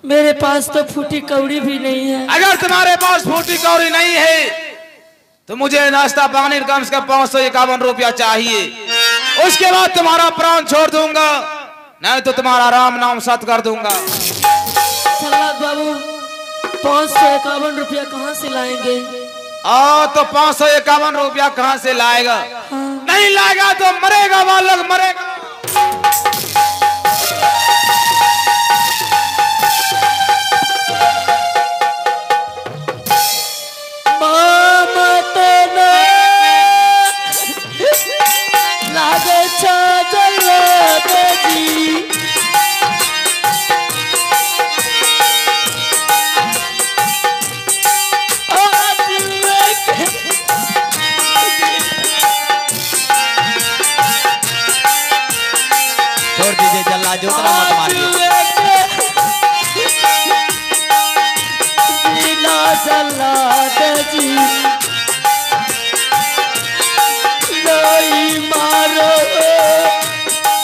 Speaker 2: मेरे पास तो फूटी कौड़ी भी नहीं है।
Speaker 6: अगर तुम्हारे पास फूटी कौड़ी नहीं है तो मुझे नाश्ता पानी कम से कम 551 रुपया चाहिए, उसके बाद तुम्हारा प्राण छोड़ दूंगा, नहीं तो तुम्हारा राम नाम सत कर दूंगा।
Speaker 2: जल्लाद बाबू 551 रुपया कहाँ से लाएंगे?
Speaker 6: तो 551 रुपया कहाँ से लाएगा?
Speaker 2: हाँ।
Speaker 6: नहीं लाएगा तो मरेगा बालक, मरेगा।
Speaker 2: लागे जल्लाद जी,
Speaker 4: छोड़ दीजिए जल्लाद, उतना मत मारिए।
Speaker 2: जल्लाद जी नहीं मारो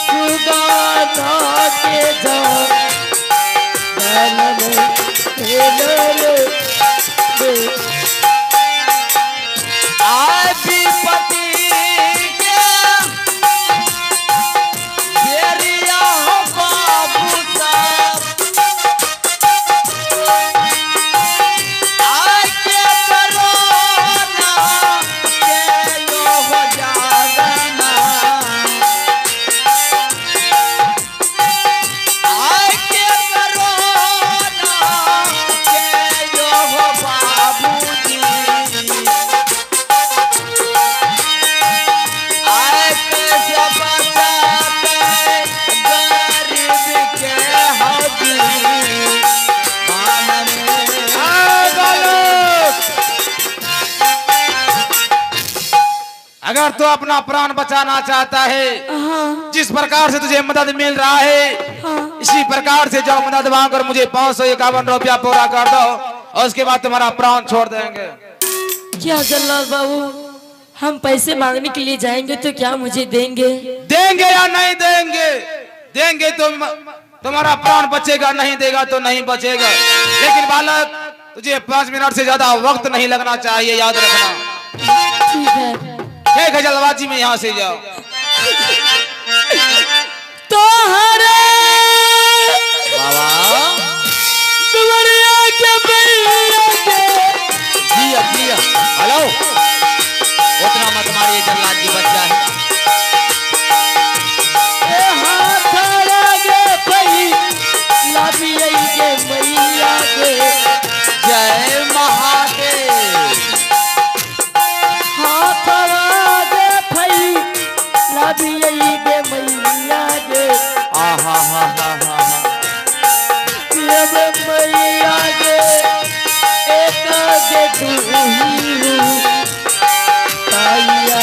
Speaker 2: सुगाना के जा
Speaker 4: आए विपत्ति के बेरिया हो बाबू साहब, आए के करोना के लो हो जाना, आए के करोना के लो हो बाबूजी, आए कैसे बचाते गरीब के हौदी मानने।
Speaker 6: अगर तो अपना प्राण बचाना चाहता है, जिस प्रकार से तुझे मदद मिल रहा है, इसी प्रकार से जाओ मदद मांगकर मुझे 551 रुपया पूरा कर दो, और उसके बाद तुम्हारा प्राण छोड़ देंगे।
Speaker 2: क्या जल्लाद बाबू, हम पैसे मांगने के लिए जाएंगे तो क्या मुझे देंगे?
Speaker 6: देंगे या नहीं देंगे? देंगे तो तुम्हारा प्राण बचेगा, नहीं देगा तो नहीं बचेगा। लेकिन बालक, तुझे 5 मिनट से ज्यादा वक्त नहीं लगना चाहिए, याद रखना।
Speaker 2: ठीक है।
Speaker 6: एक जल्दबाजी में यहाँ से जाओ।
Speaker 2: तो हरे
Speaker 4: बाबा
Speaker 2: दुवरिया के भैया के
Speaker 4: जिया जिया, हेलो, उतना मत मारिए जल्लाद जी, बच जाए।
Speaker 2: हाथ लागे भई लाबिया के मैया के,
Speaker 4: जय महादेव।
Speaker 2: हाथ लागे भई लाबिया के मैया के,
Speaker 4: आहा हा हा हा हा,
Speaker 2: ये मैया के एक के तू ही ताइया।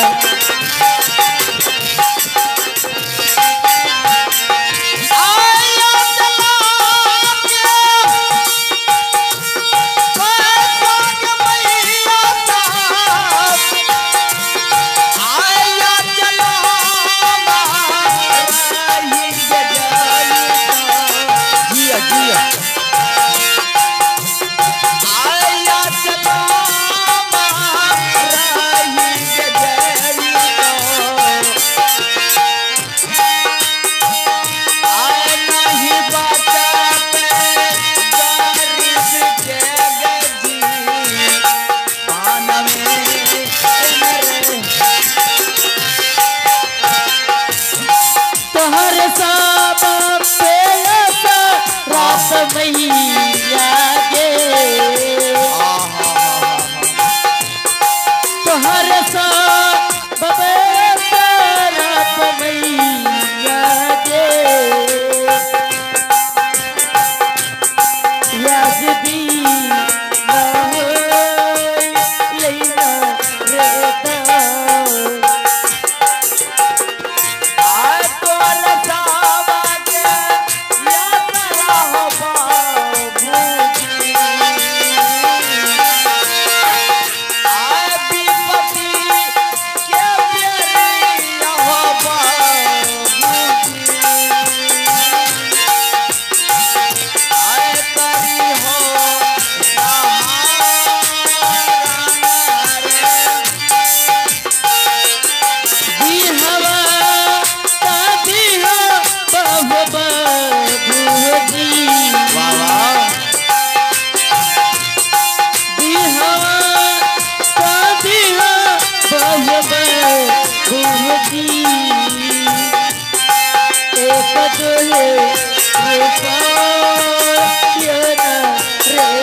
Speaker 2: मैया गे तोहर सा बबे रात मैया गे ये बहूती एक तो ये रूपा ये न रे